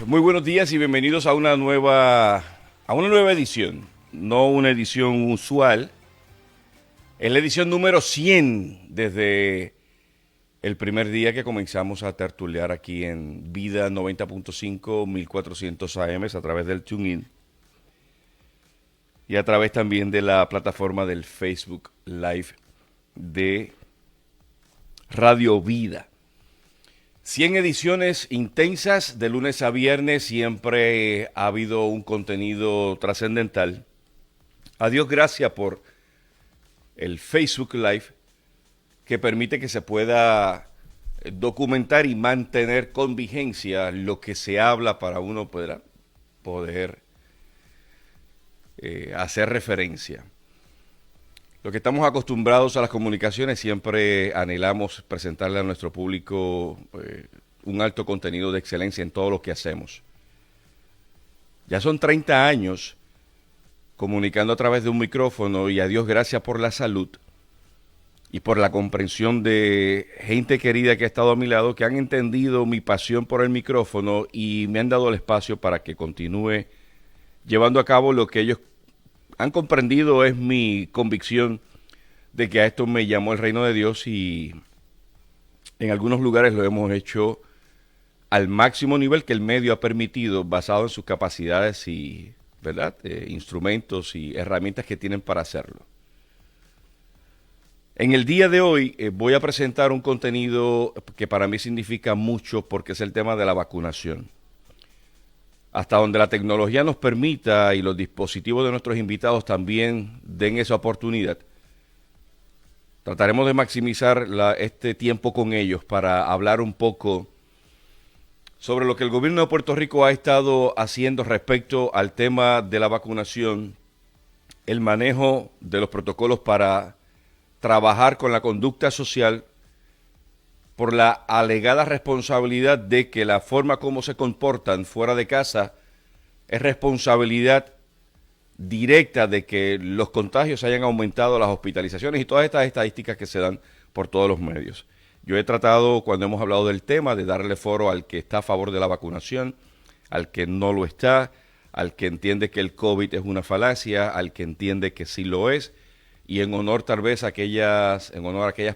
Muy buenos días y bienvenidos a una nueva edición, no una edición usual. Es la edición número 100 desde el primer día que comenzamos a tertuliar aquí en Vida 90.5 1400 AM a través del TuneIn y a través también de la plataforma del Facebook Live de Radio Vida. 100 ediciones intensas de lunes a viernes, siempre ha habido un contenido trascendental. A Dios gracias por el Facebook Live que permite que se pueda documentar y mantener con vigencia lo que se habla para uno poder hacer referencia. Lo que estamos acostumbrados a las comunicaciones, siempre anhelamos presentarle a nuestro público un alto contenido de excelencia en todo lo que hacemos. Ya son 30 años comunicando a través de un micrófono y a Dios gracias por la salud y por la comprensión de gente querida que ha estado a mi lado, que han entendido mi pasión por el micrófono y me han dado el espacio para que continúe llevando a cabo lo que ellos han comprendido es mi convicción de que a esto me llamó el reino de Dios y en algunos lugares lo hemos hecho al máximo nivel que el medio ha permitido, basado en sus capacidades y instrumentos y herramientas que tienen para hacerlo. En el día de hoy voy a presentar un contenido que para mí significa mucho porque es el tema de la vacunación. Hasta donde la tecnología nos permita y los dispositivos de nuestros invitados también den esa oportunidad, trataremos de maximizar este tiempo con ellos para hablar un poco sobre lo que el gobierno de Puerto Rico ha estado haciendo respecto al tema de la vacunación, el manejo de los protocolos para trabajar con la conducta social, por la alegada responsabilidad de que la forma como se comportan fuera de casa es responsabilidad directa de que los contagios hayan aumentado, las hospitalizaciones y todas estas estadísticas que se dan por todos los medios. Yo he tratado, cuando hemos hablado del tema, de darle foro al que está a favor de la vacunación, al que no lo está, al que entiende que el COVID es una falacia, al que entiende que sí lo es, y en honor tal vez a aquellas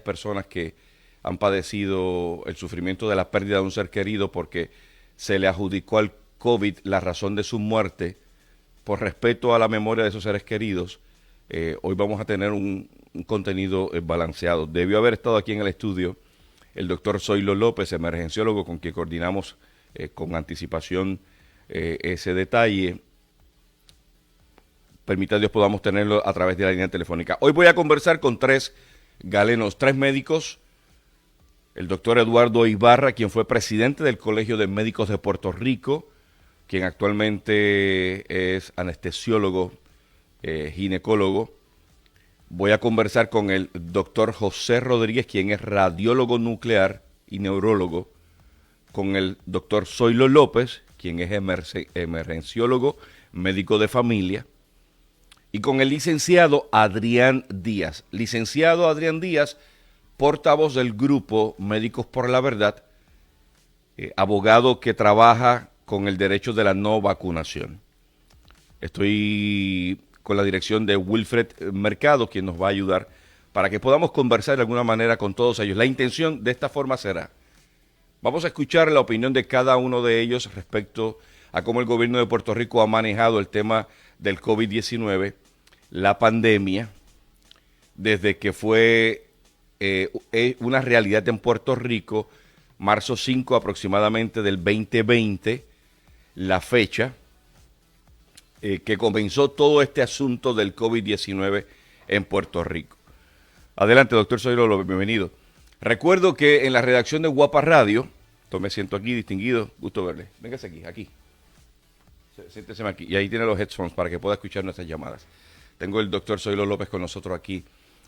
personas que han padecido el sufrimiento de la pérdida de un ser querido porque se le adjudicó al COVID la razón de su muerte, por respeto a la memoria de esos seres queridos, hoy vamos a tener un contenido balanceado. Debió haber estado aquí en el estudio el doctor Zoilo López, emergenciólogo, con quien coordinamos con anticipación ese detalle. Permita Dios podamos tenerlo a través de la línea telefónica. Hoy voy a conversar con tres galenos, tres médicos. El doctor Eduardo Ibarra, quien fue presidente del Colegio de Médicos de Puerto Rico, quien actualmente es anestesiólogo, ginecólogo. Voy a conversar con el doctor José Rodríguez, quien es radiólogo nuclear y neurólogo, con el doctor Zoilo López, quien es emergenciólogo, médico de familia, y con el licenciado Adrián Díaz. Licenciado Adrián Díaz, portavoz del grupo Médicos por la Verdad, abogado que trabaja con el derecho de la no vacunación. Estoy con la dirección de Wilfred Mercado, quien nos va a ayudar para que podamos conversar de alguna manera con todos ellos. La intención de esta forma será, vamos a escuchar la opinión de cada uno de ellos respecto a cómo el gobierno de Puerto Rico ha manejado el tema del COVID-19, la pandemia, desde que fue una realidad en Puerto Rico, marzo 5 aproximadamente del 2020, la fecha que comenzó todo este asunto del COVID-19 en Puerto Rico. Adelante, doctor Zoilo López, bienvenido. Recuerdo que en la redacción de Guapa Radio, me siento aquí, distinguido, gusto verle. Véngase aquí. Siéntese aquí. Y ahí tiene los headphones para que pueda escuchar nuestras llamadas. Tengo el doctor Zoilo López con nosotros aquí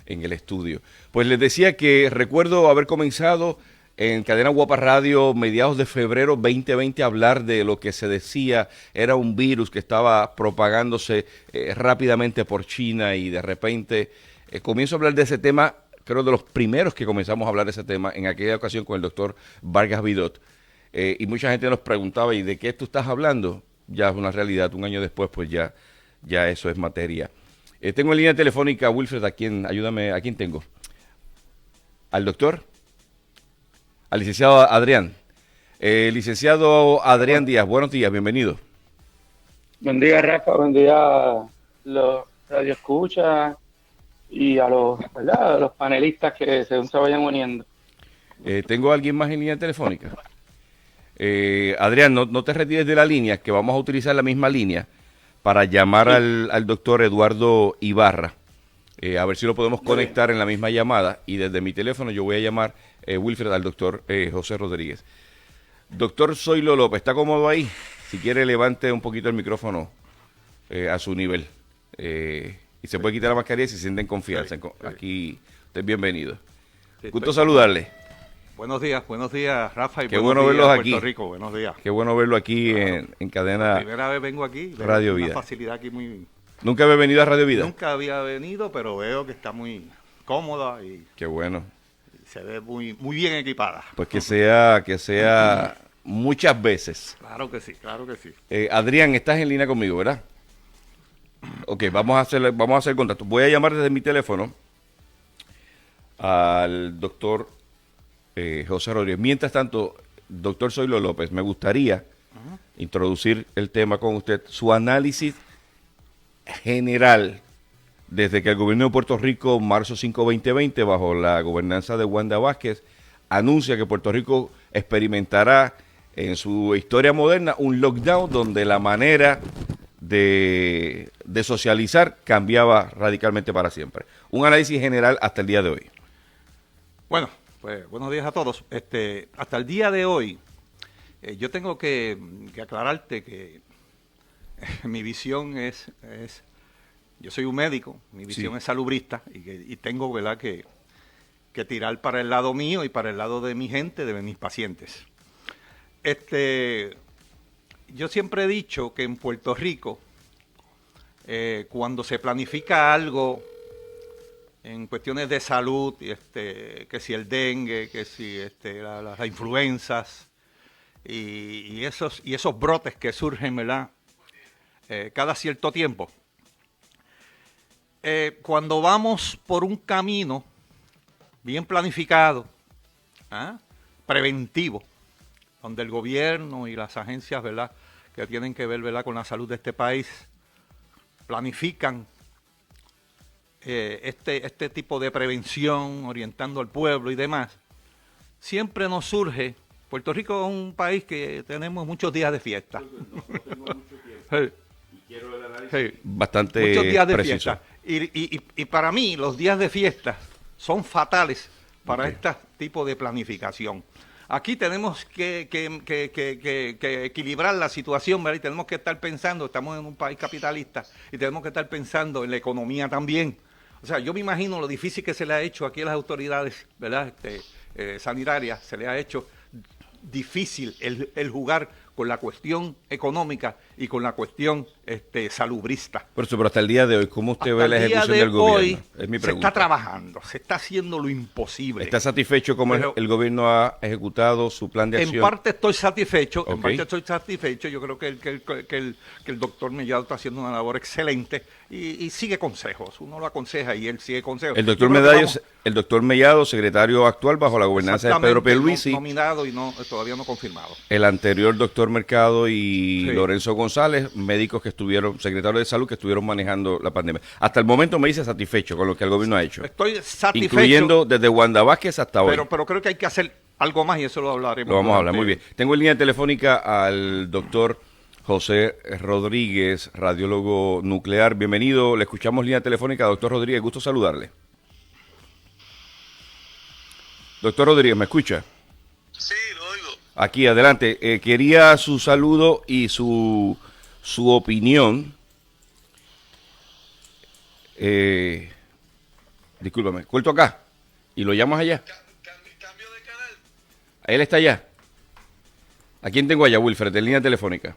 en el estudio. Pues les decía que recuerdo haber comenzado en Cadena Guapa Radio mediados de febrero 2020 a hablar de lo que se decía era un virus que estaba propagándose rápidamente por China y de repente comienzo a hablar de ese tema, creo de los primeros que comenzamos a hablar de ese tema en aquella ocasión con el doctor Vargas Vidot. y mucha gente nos preguntaba, ¿y de qué tú estás hablando? Ya es una realidad, un año después pues ya eso es materia. Tengo en línea telefónica a Wilfred, ayúdame, ¿a quién tengo? ¿Al doctor? Al licenciado Adrián. Licenciado Adrián Díaz, buenos días, bienvenido. Buen día, Rafa, buen día a los radioescuchas y a los, ¿verdad?, a los panelistas que según se vayan uniendo. ¿Tengo a alguien más en línea telefónica? Adrián, no te retires de la línea, que vamos a utilizar la misma línea para llamar al doctor Eduardo Ibarra. A ver si lo podemos conectar en la misma llamada. Y desde mi teléfono yo voy a llamar, Wilfred, al doctor José Rodríguez. Doctor Zoilo López, ¿está cómodo ahí? Si quiere, levante un poquito el micrófono a su nivel. Y se puede quitar la mascarilla si se sienten confianza. Aquí, usted es bienvenido. Gusto saludarle. Buenos días, Rafa, y qué bueno verlos aquí. Puerto Rico, buenos días. Qué bueno verlo aquí en cadena. La primera vez vengo aquí, Radio Vida. Una facilidad aquí muy. ¿Nunca había venido a Radio Vida? Nunca había venido, pero veo que está muy cómoda y. Qué bueno. Se ve muy bien equipada. Pues que sea muchas veces. Claro que sí, claro que sí. Adrián, estás en línea conmigo, ¿verdad? Ok, vamos a hacer contacto. Voy a llamar desde mi teléfono al doctor José Rodríguez. Mientras tanto, doctor Zoilo López, me gustaría introducir el tema con usted, su análisis general desde que el gobierno de Puerto Rico, marzo 5, 2020, bajo la gobernanza de Wanda Vázquez, anuncia que Puerto Rico experimentará en su historia moderna un lockdown donde la manera de socializar cambiaba radicalmente para siempre. Un análisis general hasta el día de hoy. Bueno, pues buenos días a todos. Hasta el día de hoy, yo tengo que aclararte que mi visión es yo soy un médico, mi visión es salubrista y tengo, ¿verdad?, que tirar para el lado mío y para el lado de mi gente, de mis pacientes. Yo siempre he dicho que en Puerto Rico, cuando se planifica algo en cuestiones de salud, que si el dengue, que si las influencias y esos brotes que surgen, ¿verdad?, cada cierto tiempo. Cuando vamos por un camino bien planificado, preventivo, donde el gobierno y las agencias, ¿verdad?, que tienen que ver, ¿verdad?, con la salud de este país, planifican este tipo de prevención, orientando al pueblo y demás, siempre nos surge. Puerto Rico es un país que tenemos muchos días de fiesta. No tengo mucho tiempo. Y quiero el análisis bastante muchos días de preciso. Fiesta. Y para mí los días de fiesta son fatales para este tipo de planificación. Aquí tenemos que equilibrar la situación, ¿verdad? Y tenemos que estar pensando, estamos en un país capitalista, y tenemos que estar pensando en la economía también. O sea, yo me imagino lo difícil que se le ha hecho aquí a las autoridades, ¿verdad?, sanitarias, se le ha hecho difícil el jugar con la cuestión económica y con la cuestión salubrista. Por eso, pero hasta el día de hoy, ¿cómo usted ve la ejecución del gobierno? Hoy, es mi pregunta. Se está trabajando, se está haciendo lo imposible. ¿Está satisfecho cómo el gobierno ha ejecutado su plan de acción? En parte estoy satisfecho, Yo creo que el doctor Mellado está haciendo una labor excelente y sigue consejos. Uno lo aconseja y él sigue consejos. El doctor Mellado, secretario actual bajo la gobernanza de Pedro Pierluisi. Nominado y todavía no confirmado. El anterior doctor Mercado y Lorenzo González, médicos que estuvieron, secretarios de salud que estuvieron manejando la pandemia. Hasta el momento me dice satisfecho con lo que el gobierno ha hecho. Estoy satisfecho. Incluyendo desde Wanda Vázquez hasta hoy. Pero creo que hay que hacer algo más y eso lo hablaremos. Lo vamos a hablar, muy bien. Tengo en línea telefónica al doctor José Rodríguez, radiólogo nuclear. Bienvenido, le escuchamos línea telefónica. Doctor Rodríguez, gusto saludarle. Doctor Rodríguez, ¿me escucha? Sí, lo oigo. Aquí, adelante. Quería su saludo y su opinión. Discúlpame, cuelto acá y lo llamas allá. Cambio de canal. Él está allá. ¿A quién tengo allá, Wilfred? En línea telefónica.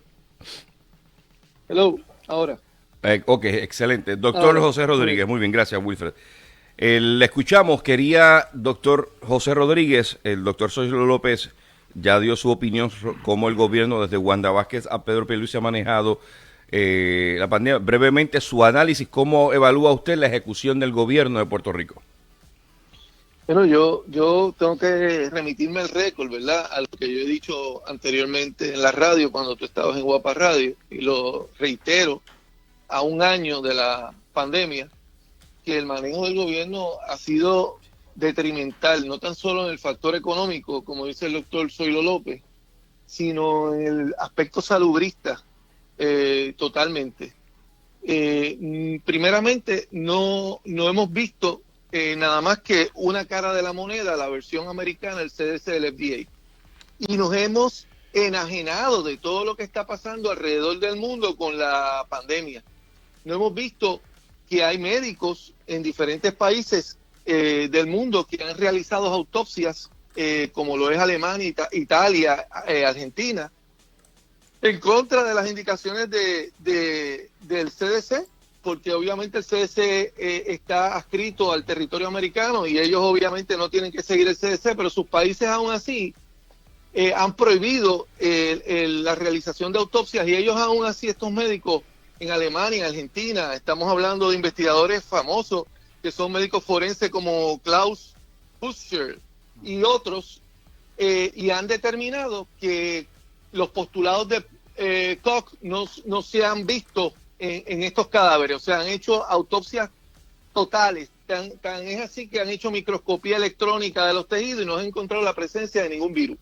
Hello, ahora. Ok, excelente. Doctor José Rodríguez, muy bien, gracias, Wilfred. Le escuchamos, quería, doctor José Rodríguez, el doctor Zoilo López ya dio su opinión cómo el gobierno, desde Wanda Vázquez a Pedro Pierluisi, ha manejado la pandemia. Brevemente, su análisis, ¿cómo evalúa usted la ejecución del gobierno de Puerto Rico? Bueno, yo tengo que remitirme al récord, ¿verdad? A lo que yo he dicho anteriormente en la radio, cuando tú estabas en Guapa Radio, y lo reitero a un año de la pandemia, que el manejo del gobierno ha sido detrimental, no tan solo en el factor económico, como dice el doctor Zoilo López, sino en el aspecto salubrista, totalmente. Primeramente, no hemos visto nada más que una cara de la moneda, la versión americana del CDC del FDA. Y nos hemos enajenado de todo lo que está pasando alrededor del mundo con la pandemia. No hemos visto que hay médicos en diferentes países del mundo que han realizado autopsias, como lo es Alemania, Italia, Argentina, en contra de las indicaciones del CDC, porque obviamente el CDC está adscrito al territorio americano y ellos obviamente no tienen que seguir el CDC, pero sus países aún así han prohibido la realización de autopsias, y ellos aún así, estos médicos en Alemania, en Argentina, estamos hablando de investigadores famosos que son médicos forenses como Klaus Huscher y otros, y han determinado que los postulados de Koch no se han visto en estos cadáveres, o sea, han hecho autopsias totales, tan es así que han hecho microscopía electrónica de los tejidos y no han encontrado la presencia de ningún virus.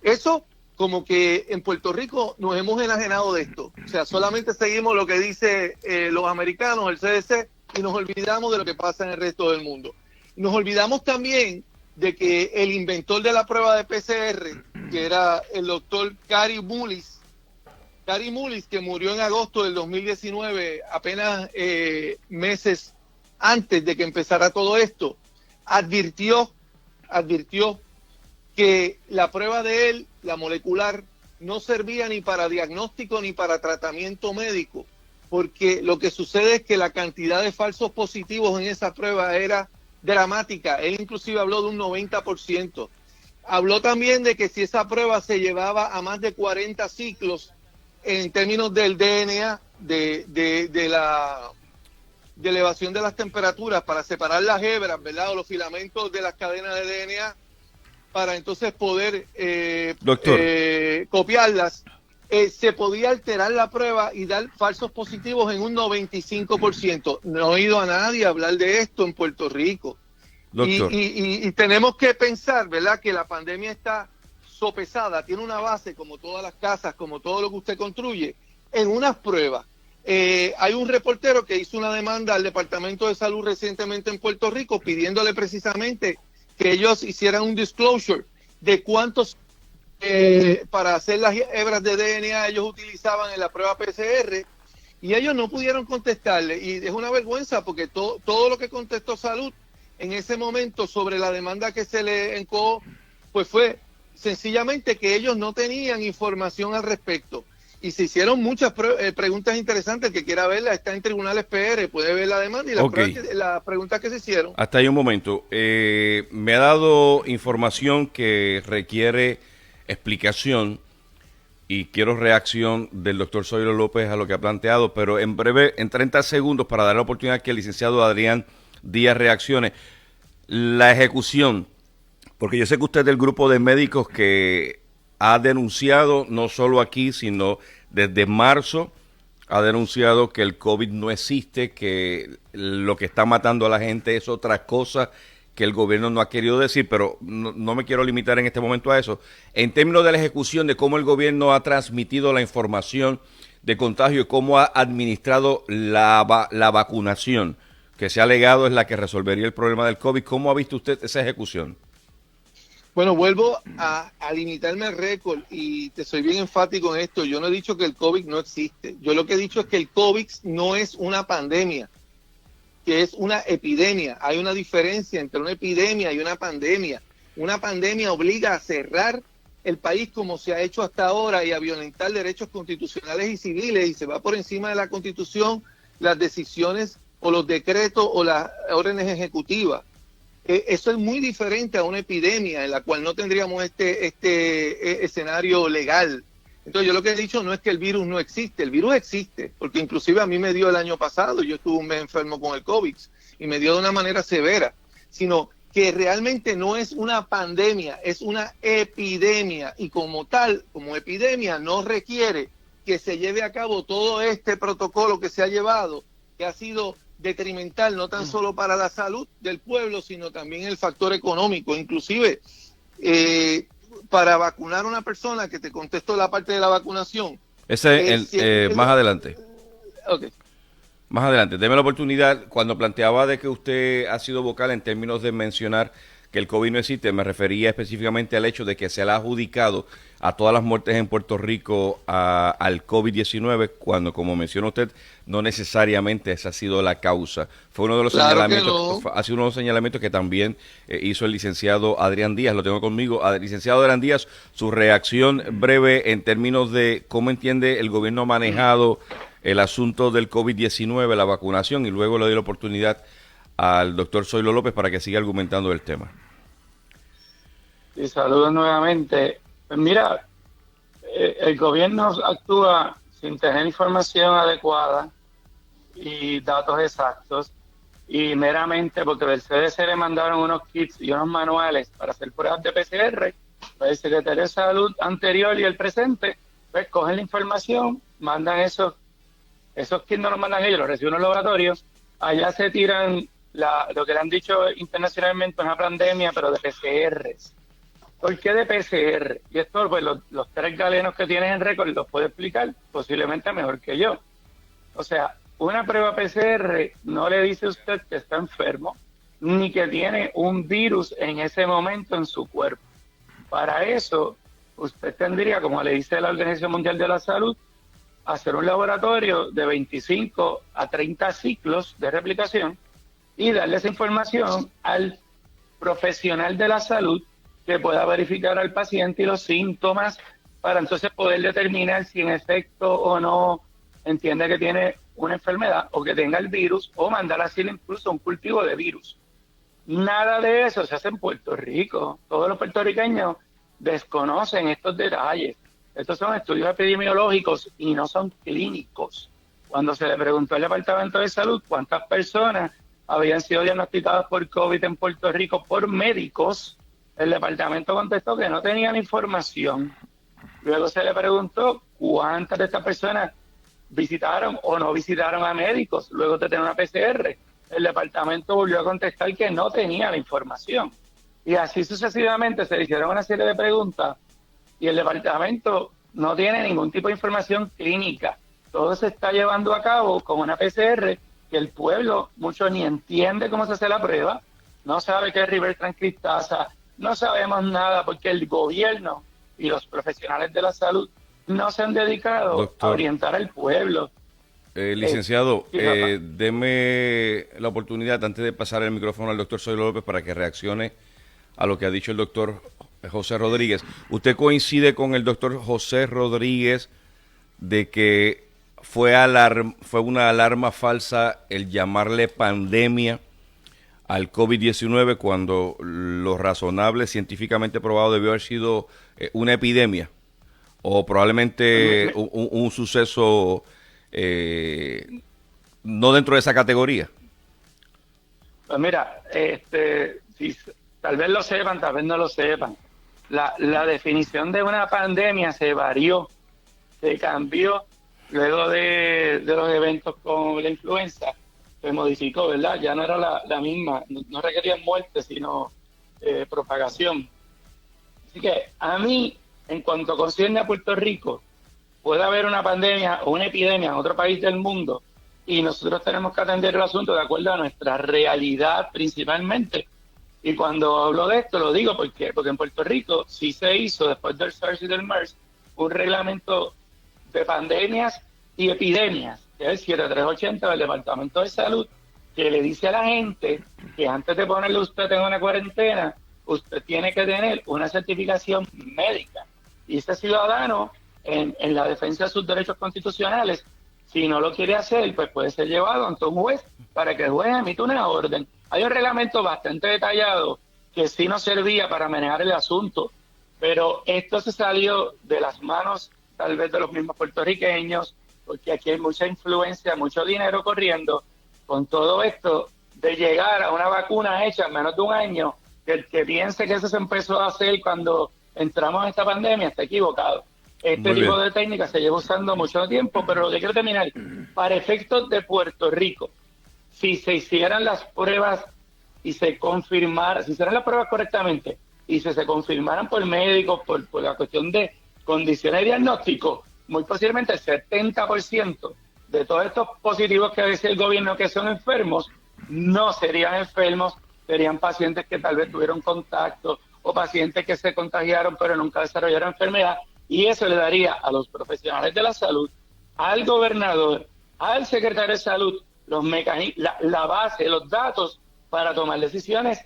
Eso, como que en Puerto Rico nos hemos enajenado de esto, o sea, solamente seguimos lo que dice los americanos, el CDC, y nos olvidamos de lo que pasa en el resto del mundo. Nos olvidamos también de que el inventor de la prueba de PCR, que era el doctor Kary Mullis, que murió en agosto del 2019, apenas meses antes de que empezara todo esto, advirtió que la prueba de él, la molecular, no servía ni para diagnóstico ni para tratamiento médico, porque lo que sucede es que la cantidad de falsos positivos en esa prueba era dramática. Él inclusive habló de un 90%. Habló también de que si esa prueba se llevaba a más de 40 ciclos, en términos del DNA, de la elevación de las temperaturas para separar las hebras, ¿verdad?, o los filamentos de las cadenas de DNA, para entonces poder copiarlas, se podía alterar la prueba y dar falsos positivos en un 95%. No he oído a nadie hablar de esto en Puerto Rico. Y tenemos que pensar, ¿verdad?, que la pandemia está sopesada, tiene una base, como todas las casas, como todo lo que usted construye, en unas pruebas. Hay un reportero que hizo una demanda al Departamento de Salud recientemente en Puerto Rico, pidiéndole precisamente que ellos hicieran un disclosure de cuántos para hacer las hebras de DNA ellos utilizaban en la prueba PCR, y ellos no pudieron contestarle, y es una vergüenza porque todo lo que contestó Salud en ese momento sobre la demanda que se le encoó, pues fue sencillamente que ellos no tenían información al respecto. Y se hicieron muchas preguntas interesantes. El que quiera verla está en Tribunales PR, puede ver la demanda y las preguntas que se hicieron. Hasta ahí un momento. Me ha dado información que requiere explicación y quiero reacción del doctor Zoilo López a lo que ha planteado, pero en breve, en 30 segundos, para dar la oportunidad que el licenciado Adrián Díaz reaccione. La ejecución, porque yo sé que usted es del grupo de médicos que ha denunciado, no solo aquí, sino desde marzo, ha denunciado que el COVID no existe, que lo que está matando a la gente es otra cosa que el gobierno no ha querido decir, pero no me quiero limitar en este momento a eso. En términos de la ejecución, de cómo el gobierno ha transmitido la información de contagio y cómo ha administrado la vacunación, que se ha alegado es la que resolvería el problema del COVID, ¿cómo ha visto usted esa ejecución? Bueno, vuelvo a limitarme al récord y te soy bien enfático en esto. Yo no he dicho que el COVID no existe. Yo lo que he dicho es que el COVID no es una pandemia, que es una epidemia. Hay una diferencia entre una epidemia y una pandemia. Una pandemia obliga a cerrar el país como se ha hecho hasta ahora y a violentar derechos constitucionales y civiles, y se va por encima de la Constitución, las decisiones o los decretos o las órdenes ejecutivas. Eso es muy diferente a una epidemia en la cual no tendríamos este escenario legal. Entonces yo lo que he dicho no es que el virus no existe, el virus existe, porque inclusive a mí me dio el año pasado, yo estuve un mes enfermo con el COVID y me dio de una manera severa, sino que realmente no es una pandemia, es una epidemia, y como tal, como epidemia, no requiere que se lleve a cabo todo este protocolo que se ha llevado, que ha sido detrimental no tan solo para la salud del pueblo, sino también el factor económico. Inclusive, para vacunar a una persona, que te contesto la parte de la vacunación. Más adelante. Okay. Más adelante, deme la oportunidad. Cuando planteaba de que usted ha sido vocal en términos de mencionar que el COVID no existe, me refería específicamente al hecho de que se le ha adjudicado a todas las muertes en Puerto Rico al COVID-19, cuando, como menciona usted, no necesariamente esa ha sido la causa. Fue uno de los señalamientos, ha sido uno de los señalamientos que también hizo el licenciado Adrián Díaz. Lo tengo conmigo. Licenciado Adrián Díaz, su reacción breve en términos de cómo entiende el gobierno ha manejado el asunto del COVID-19, la vacunación, y luego le doy la oportunidad al doctor Zoilo López para que siga argumentando el tema. Y saludos nuevamente. Pues mira, el gobierno actúa sin tener información adecuada y datos exactos, y meramente porque del CDC le mandaron unos kits y unos manuales para hacer pruebas de PCR, pues el secretario de Salud anterior y el presente, pues cogen la información, mandan esos kits, no los mandan ellos, los reciben en los laboratorios, allá se tiran lo que le han dicho internacionalmente una pandemia, pero de PCRs. ¿Por qué de PCR? Y esto, pues los 3 galenos que tienes en récord los puede explicar posiblemente mejor que yo. O sea, una prueba PCR no le dice a usted que está enfermo, ni que tiene un virus en ese momento en su cuerpo. Para eso, usted tendría, como le dice la Organización Mundial de la Salud, hacer un laboratorio de 25 a 30 ciclos de replicación y darle esa información al profesional de la salud que pueda verificar al paciente y los síntomas para entonces poder determinar si en efecto o no entiende que tiene una enfermedad o que tenga el virus, o mandar así incluso un cultivo de virus. Nada de eso se hace en Puerto Rico. Todos los puertorriqueños desconocen estos detalles. Estos son estudios epidemiológicos y no son clínicos. Cuando se le preguntó al Departamento de Salud cuántas personas habían sido diagnosticadas por COVID en Puerto Rico por médicos, el departamento contestó que no tenían información. Luego se le preguntó cuántas de estas personas visitaron o no visitaron a médicos luego de tener una PCR. El departamento volvió a contestar que no tenía la información. Y así sucesivamente se le hicieron una serie de preguntas y el departamento no tiene ningún tipo de información clínica. Todo se está llevando a cabo con una PCR que el pueblo mucho ni entiende cómo se hace la prueba, no sabe qué es reverse transcriptasa, no sabemos nada porque el gobierno y los profesionales de la salud no se han dedicado a orientar al pueblo. Licenciado, deme la oportunidad, antes de pasar el micrófono al doctor Zoilo López, para que reaccione a lo que ha dicho el doctor José Rodríguez. ¿Usted coincide con el doctor José Rodríguez de que fue una alarma falsa el llamarle pandemia al COVID-19 cuando lo razonable, científicamente probado, debió haber sido una epidemia o probablemente un suceso no dentro de esa categoría? Pues mira, si, tal vez lo sepan, tal vez no lo sepan. La definición de una pandemia se varió, se cambió luego de los eventos con la influenza. Se modificó, ¿verdad? Ya no era la misma, no requería muerte, sino propagación. Así que a mí, en cuanto concierne a Puerto Rico, puede haber una pandemia o una epidemia en otro país del mundo y nosotros tenemos que atender el asunto de acuerdo a nuestra realidad principalmente. Y cuando hablo de esto lo digo porque en Puerto Rico sí se hizo, después del SARS y del MERS, un reglamento de pandemias y epidemias, que es el 7380 del Departamento de Salud, que le dice a la gente que antes de ponerle usted en una cuarentena, usted tiene que tener una certificación médica. Y ese ciudadano, en la defensa de sus derechos constitucionales, si no lo quiere hacer, pues puede ser llevado ante un juez para que el juez emita una orden. Hay un reglamento bastante detallado que sí nos servía para manejar el asunto, pero esto se salió de las manos tal vez de los mismos puertorriqueños, porque aquí hay mucha influencia, mucho dinero corriendo con todo esto de llegar a una vacuna hecha en menos de un año. Que el que piense que eso se empezó a hacer cuando entramos en esta pandemia está equivocado. Este tipo de técnica se lleva usando mucho tiempo, pero lo que quiero terminar, para efectos de Puerto Rico, si se hicieran las pruebas y se confirmara, si hicieran las pruebas correctamente y se confirmaran por médicos, por la cuestión de condiciones de diagnóstico, muy posiblemente el 70% de todos estos positivos que dice el gobierno que son enfermos, no serían enfermos, serían pacientes que tal vez tuvieron contacto o pacientes que se contagiaron pero nunca desarrollaron enfermedad, y eso le daría a los profesionales de la salud, al gobernador, al secretario de salud, los mecanismos, la base, los datos para tomar decisiones,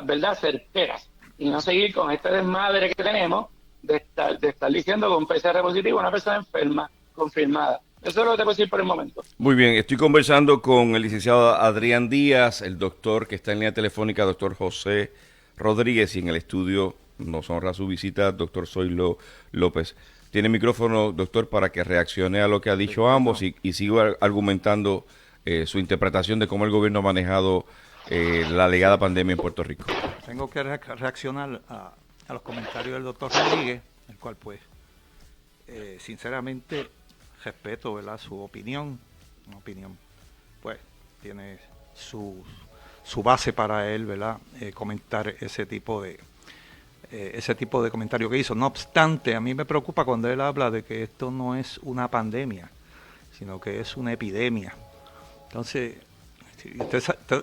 ¿verdad?, certeras, y no seguir con este desmadre que tenemos de estar diciendo con PCR positivo una persona enferma confirmada. Eso es lo que te puedo decir por el momento. Muy bien, estoy conversando con el licenciado Adrián Díaz, el doctor que está en línea telefónica, doctor José Rodríguez, y en el estudio nos honra su visita, doctor Zoilo López. Tiene micrófono, doctor, para que reaccione a lo que ha dicho ambos y siga argumentando su interpretación de cómo el gobierno ha manejado la alegada pandemia en Puerto Rico. Tengo que reaccionar a los comentarios del doctor Rodríguez, el cual pues sinceramente respeto, ¿verdad?, su opinión. Una opinión pues tiene su base para él, ¿verdad?, comentar ese tipo de comentario que hizo. No obstante, a mí me preocupa cuando él habla de que esto no es una pandemia, sino que es una epidemia. Entonces,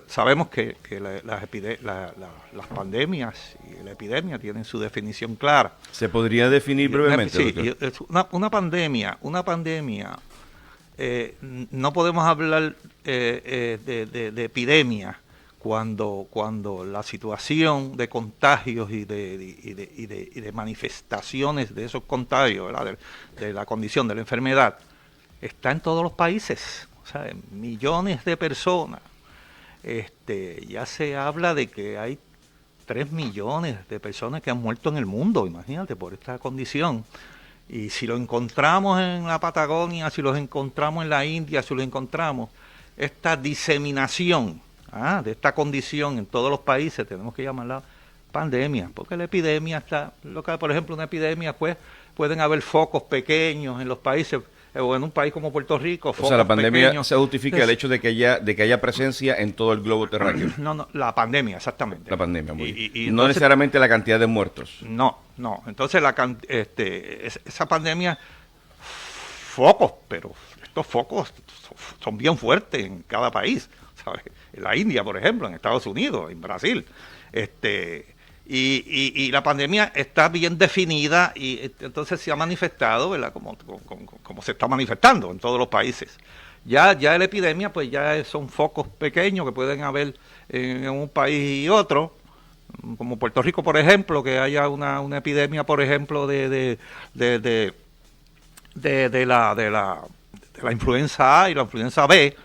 sabemos que las pandemias y la epidemia tienen su definición clara. ¿Se podría definir brevemente? Sí, una pandemia, no podemos hablar de epidemia cuando la situación de contagios y de manifestaciones de esos contagios, ¿verdad?, de la condición de la enfermedad, está en todos los países. O sea, millones de personas. Ya se habla de que hay 3 millones de personas que han muerto en el mundo, imagínate, por esta condición. Y si lo encontramos en la Patagonia, si los encontramos en la India, si lo encontramos, esta diseminación de esta condición en todos los países, tenemos que llamarla pandemia, porque la epidemia está, por ejemplo, una epidemia, pues pueden haber focos pequeños en los países, o en un país como Puerto Rico. O sea, la pandemia pequeños, se justifica el hecho de que haya presencia en todo el globo terráqueo. No, la pandemia, exactamente. La pandemia, muy bien. Y no entonces, necesariamente la cantidad de muertos. No. Entonces, esa pandemia, focos, pero estos focos son bien fuertes en cada país, ¿sabes? En la India, por ejemplo, en Estados Unidos, en Brasil. Y la pandemia está bien definida y entonces se ha manifestado, ¿verdad?, como se está manifestando en todos los países. Ya la epidemia, pues ya son focos pequeños que pueden haber en un país y otro, como Puerto Rico, por ejemplo, que haya una epidemia, por ejemplo, de la influenza A y la influenza B.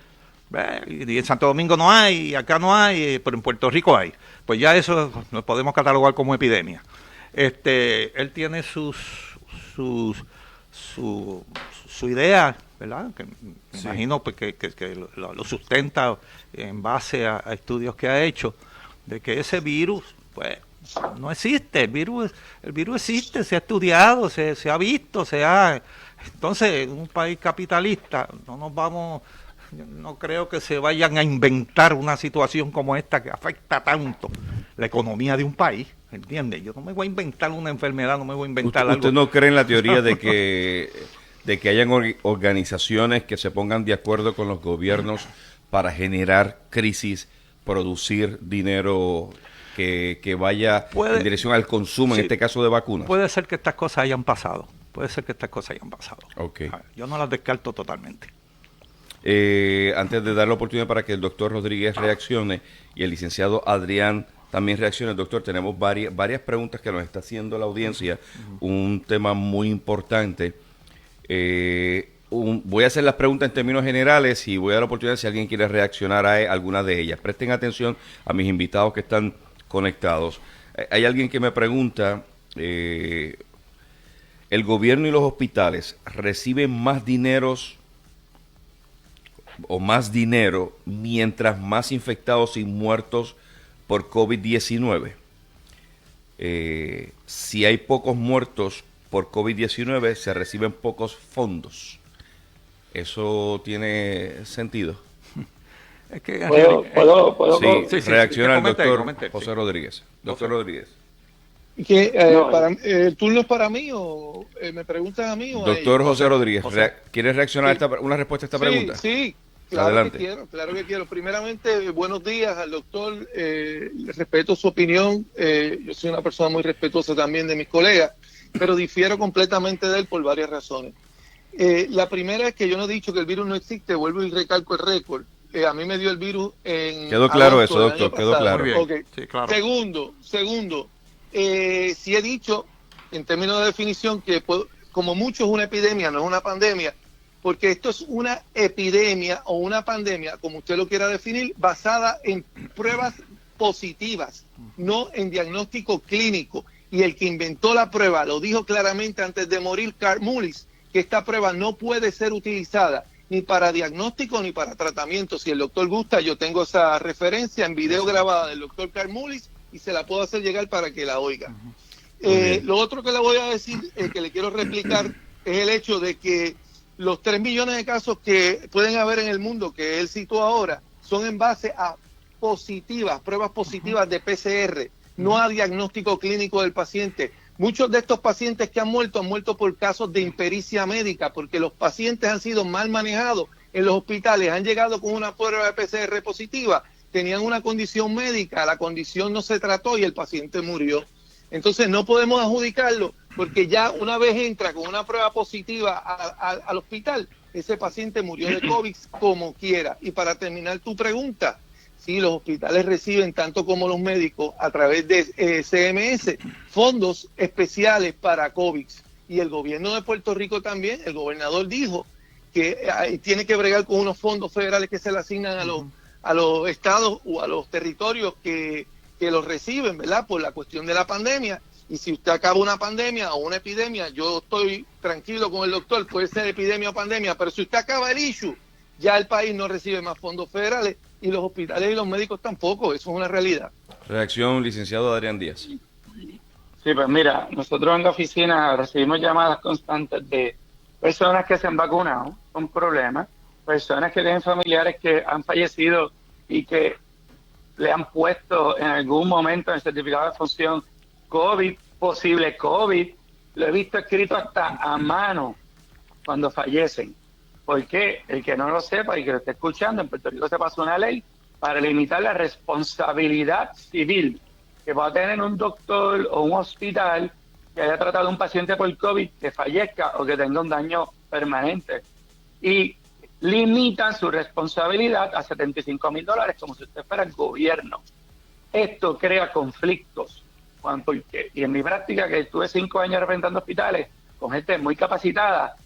Y en Santo Domingo no hay, y acá no hay, pero en Puerto Rico hay. Pues ya eso nos podemos catalogar como epidemia. Él tiene su idea, ¿verdad?, que me imagino pues, que lo sustenta en base a estudios que ha hecho, de que ese virus, pues, no existe. El virus existe, se ha estudiado, se ha visto, Entonces, en un país capitalista, no creo que se vayan a inventar una situación como esta que afecta tanto la economía de un país, ¿entiendes? Yo no me voy a inventar una enfermedad, no me voy a inventar algo. ¿Usted no cree en la teoría de que hayan organizaciones que se pongan de acuerdo con los gobiernos para generar crisis, producir dinero que vaya en dirección al consumo, en este caso de vacunas? Puede ser que estas cosas hayan pasado. Okay. Yo no las descarto totalmente. Antes de dar la oportunidad para que el doctor Rodríguez reaccione y el licenciado Adrián también reaccione, doctor, tenemos varias preguntas que nos está haciendo la audiencia, un tema muy importante. voy a hacer las preguntas en términos generales y voy a dar la oportunidad si alguien quiere reaccionar a alguna de ellas. Presten atención a mis invitados que están conectados. Hay alguien que me pregunta, ¿el gobierno y los hospitales reciben más dinero mientras más infectados y muertos por COVID-19? Si hay pocos muertos por COVID-19, se reciben pocos fondos. ¿Eso tiene sentido? Es que, ¿Puedo? Sí, reacciona el doctor José Rodríguez. Doctor Rodríguez. ¿El turno es para mí o me preguntan a mí? Doctor José Rodríguez, ¿quieres reaccionar a una respuesta a esta pregunta? Sí, claro. Adelante. Claro que quiero. Primeramente, buenos días al doctor. Respeto su opinión. Yo soy una persona muy respetuosa también de mis colegas, pero difiero completamente de él por varias razones. La primera es que yo no he dicho que el virus no existe, vuelvo y recalco el récord. A mí me dio el virus en... Quedó claro eso, doctor, quedó claro. Okay. Sí, claro. Segundo, sí he dicho, en términos de definición, que como mucho es una epidemia, no es una pandemia, porque esto es una epidemia o una pandemia, como usted lo quiera definir, basada en pruebas positivas, no en diagnóstico clínico. Y el que inventó la prueba lo dijo claramente antes de morir, Karmoulis, que esta prueba no puede ser utilizada ni para diagnóstico ni para tratamiento. Si el doctor gusta, yo tengo esa referencia en video grabada del doctor Karmoulis y se la puedo hacer llegar para que la oiga. Lo otro que le voy a decir, que le quiero replicar, es el hecho de que los 3 millones de casos que pueden haber en el mundo, que él citó ahora, son en base a pruebas positivas de PCR, no a diagnóstico clínico del paciente. Muchos de estos pacientes que han muerto por casos de impericia médica, porque los pacientes han sido mal manejados en los hospitales, han llegado con una prueba de PCR positiva, tenían una condición médica, la condición no se trató y el paciente murió. Entonces no podemos adjudicarlo, porque ya una vez entra con una prueba positiva al hospital, ese paciente murió de COVID como quiera. Y para terminar tu pregunta, sí, los hospitales reciben, tanto como los médicos, a través de CMS, fondos especiales para COVID. Y el gobierno de Puerto Rico también, el gobernador dijo que tiene que bregar con unos fondos federales que se le asignan a los estados o a los territorios que los reciben, ¿verdad? Por la cuestión de la pandemia. Y si usted acaba una pandemia o una epidemia, yo estoy tranquilo con el doctor, puede ser epidemia o pandemia, pero si usted acaba el issue, ya el país no recibe más fondos federales y los hospitales y los médicos tampoco, eso es una realidad. Reacción, licenciado Adrián Díaz. Sí, pues mira, nosotros en la oficina recibimos llamadas constantes de personas que se han vacunado con problemas, personas que tienen familiares que han fallecido y que le han puesto en algún momento en el certificado de función COVID, posible COVID, lo he visto escrito hasta a mano cuando fallecen. Porque el que no lo sepa y que lo esté escuchando, en Puerto Rico se pasó una ley para limitar la responsabilidad civil que va a tener un doctor o un hospital que haya tratado a un paciente por COVID que fallezca o que tenga un daño permanente. Y limitan su responsabilidad a $75,000 como si usted fuera el gobierno. Esto crea conflictos. Y en mi práctica, que estuve 5 años representando hospitales con gente muy capacitada,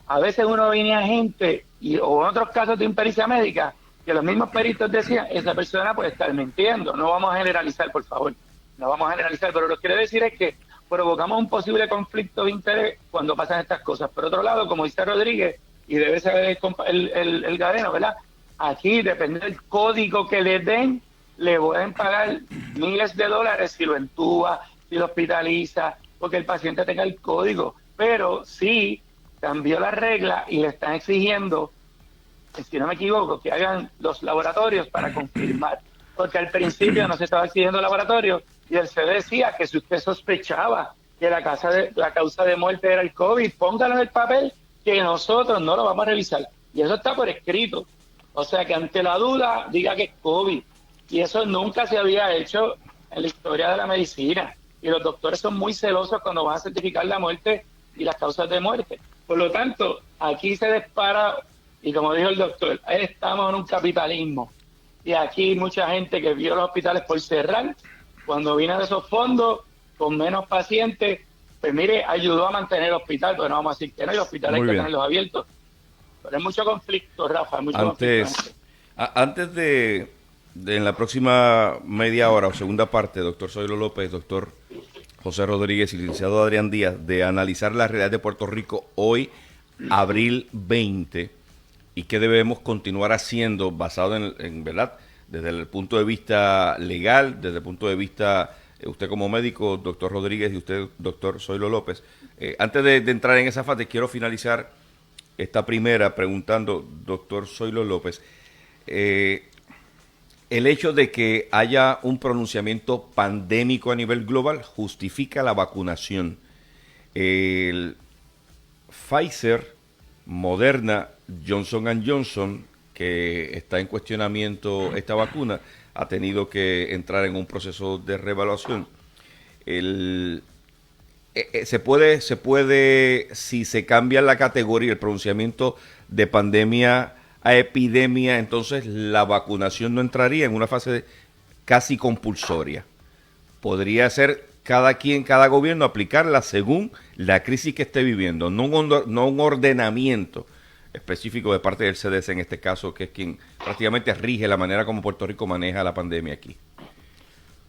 a veces uno venía gente, o en otros casos de impericia médica, que los mismos peritos decían, esa persona puede estar mintiendo. No vamos a generalizar, por favor. No vamos a generalizar, pero lo que quiero decir es que provocamos un posible conflicto de interés cuando pasan estas cosas. Por otro lado, como dice Rodríguez, y debe saber el Gadeno, ¿verdad? Aquí, depende del código que le den, le pueden pagar miles de dólares si lo entuba, si lo hospitaliza, porque el paciente tenga el código. Pero sí cambió la regla y le están exigiendo, si no me equivoco, que hagan los laboratorios para confirmar. Porque al principio no se estaba exigiendo laboratorios y el CD decía que si usted sospechaba que la causa de muerte era el COVID, póngalo en el papel que nosotros no lo vamos a revisar. Y eso está por escrito. O sea que ante la duda diga que es COVID. Y eso nunca se había hecho en la historia de la medicina. Y los doctores son muy celosos cuando van a certificar la muerte y las causas de muerte. Por lo tanto, aquí se dispara, y como dijo el doctor, estamos en un capitalismo. Y aquí hay mucha gente que vio los hospitales por cerrar, cuando vino de esos fondos, con menos pacientes, pues mire, ayudó a mantener el hospital, pero no vamos a decir que no, hay hospitales hay que tenerlos abiertos. Pero hay mucho conflicto, Rafa, hay mucho conflicto. Antes de en la próxima media hora o segunda parte, doctor Zoilo López, doctor José Rodríguez y licenciado Adrián Díaz, de analizar la realidad de Puerto Rico hoy, abril 20, y qué debemos continuar haciendo basado en verdad, desde el punto de vista legal, desde el punto de vista, usted como médico, doctor Rodríguez, y usted, doctor Zoilo López. Antes de entrar en esa fase, quiero finalizar esta primera preguntando, doctor Zoilo López, el hecho de que haya un pronunciamiento pandémico a nivel global justifica la vacunación. El Pfizer, Moderna, Johnson & Johnson, que está en cuestionamiento esta vacuna, ha tenido que entrar en un proceso de reevaluación. Se puede, si se cambia la categoría, el pronunciamiento de pandemia a epidemia, entonces la vacunación no entraría en una fase casi compulsoria. Podría ser cada gobierno aplicarla según la crisis que esté viviendo, no un ordenamiento específico de parte del CDC en este caso, que es quien prácticamente rige la manera como Puerto Rico maneja la pandemia aquí.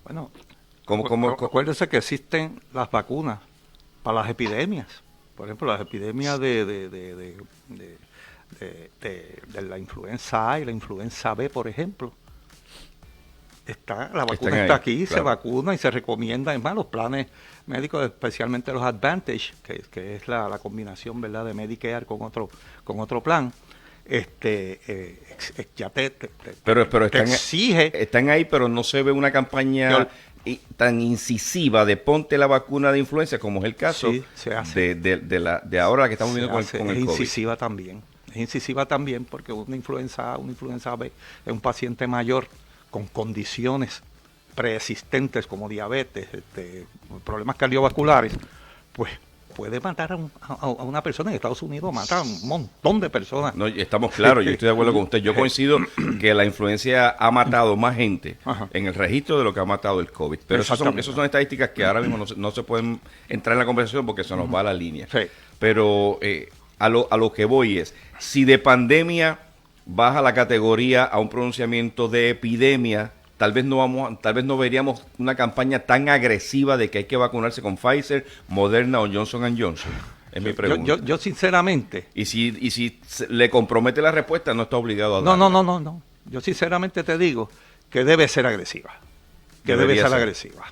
Bueno, acuérdese que existen las vacunas para las epidemias. Por ejemplo, las epidemias de la influenza A y la influenza B, por ejemplo. La vacuna está aquí, claro. Se vacuna y se recomienda, además los planes médicos, especialmente los Advantage, que es la combinación, ¿verdad?, de Medicare con otro plan, ya pero te exige. Están ahí, pero no se ve una campaña tan incisiva de ponte la vacuna de influenza, como es el caso de ahora la que estamos viendo con el COVID. Es incisiva también porque una influenza A, una influenza B es un paciente mayor con condiciones preexistentes como diabetes, problemas cardiovasculares, pues puede matar a una persona. En Estados Unidos mata a un montón de personas. No, estamos claros, yo estoy de acuerdo con usted. Yo coincido que la influencia ha matado más gente en el registro de lo que ha matado el COVID. Pero esas son estadísticas que ahora mismo no se pueden entrar en la conversación porque se nos va la línea. Sí. Pero a lo que voy es, si de pandemia baja la categoría a un pronunciamiento de epidemia, tal vez no veríamos una campaña tan agresiva de que hay que vacunarse con Pfizer, Moderna o Johnson & Johnson. Es mi pregunta. Yo sinceramente. Y si le compromete la respuesta, no está obligado a darla. No. Yo sinceramente te digo que debe ser agresiva. Agresiva.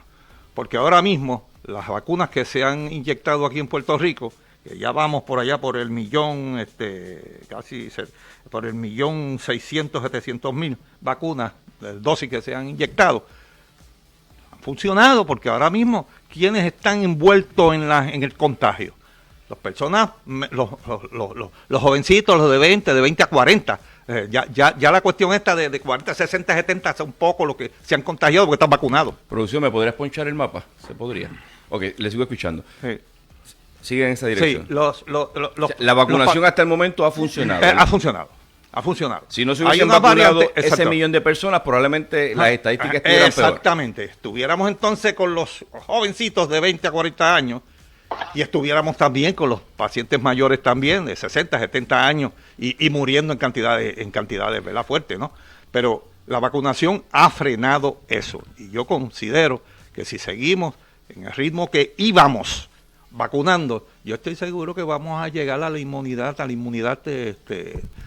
Porque ahora mismo las vacunas que se han inyectado aquí en Puerto Rico, que ya vamos por allá por el millón, por el 1.600.000-700.000 vacunas, dosis que se han inyectado, han funcionado, porque ahora mismo, ¿quiénes están envueltos en el contagio? Las personas, los jovencitos, los de 20 a 40. Ya la cuestión esta de 40, 60, 70 es un poco lo que se han contagiado porque están vacunados. Producción, ¿me podrías ponchar el mapa? Se podría. Ok, le sigo escuchando. Sí. Sigue en esa dirección. Sí, la vacunación hasta el momento ha funcionado. Ha funcionado. Si no se hubiesen vacunado ese millón de personas, probablemente las estadísticas estuvieran peor. Exactamente. Estuviéramos entonces con los jovencitos de 20 a 40 años y estuviéramos también con los pacientes mayores también, de 60, 70 años y muriendo en cantidades, ¿verdad?, fuertes, ¿no? Pero la vacunación ha frenado eso. Y yo considero que si seguimos en el ritmo que íbamos vacunando, yo estoy seguro que vamos a llegar a la inmunidad de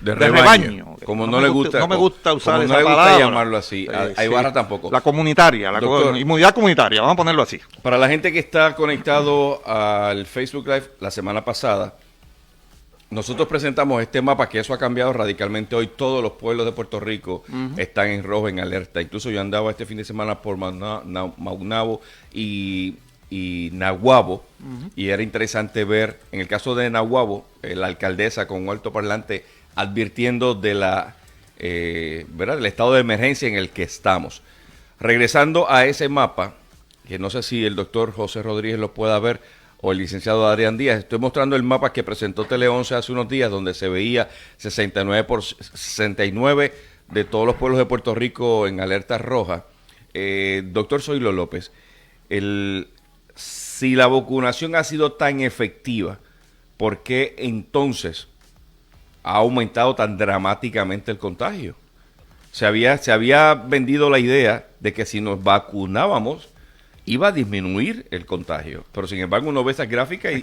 rebaño. Como no me gusta usar esa palabra. No le gusta llamarlo así. Hay barra tampoco. La comunitaria, inmunidad comunitaria, vamos a ponerlo así. Para la gente que está conectado al Facebook Live la semana pasada, nosotros presentamos este mapa, que eso ha cambiado radicalmente. Hoy todos los pueblos de Puerto Rico están en rojo, en alerta. Incluso yo andaba este fin de semana por Maunabo y Naguabo, y era interesante ver, en el caso de Naguabo, la alcaldesa con un altoparlante advirtiendo de del estado de emergencia en el que estamos. Regresando a ese mapa, que no sé si el doctor José Rodríguez lo pueda ver, o el licenciado Adrián Díaz, estoy mostrando el mapa que presentó Tele 11 hace unos días, donde se veía 69 de todos los pueblos de Puerto Rico en alerta roja. Doctor Zoilo López, si la vacunación ha sido tan efectiva, ¿por qué entonces ha aumentado tan dramáticamente el contagio. Se había vendido la idea de que si nos vacunábamos iba a disminuir el contagio. Pero sin embargo uno ve esas gráficas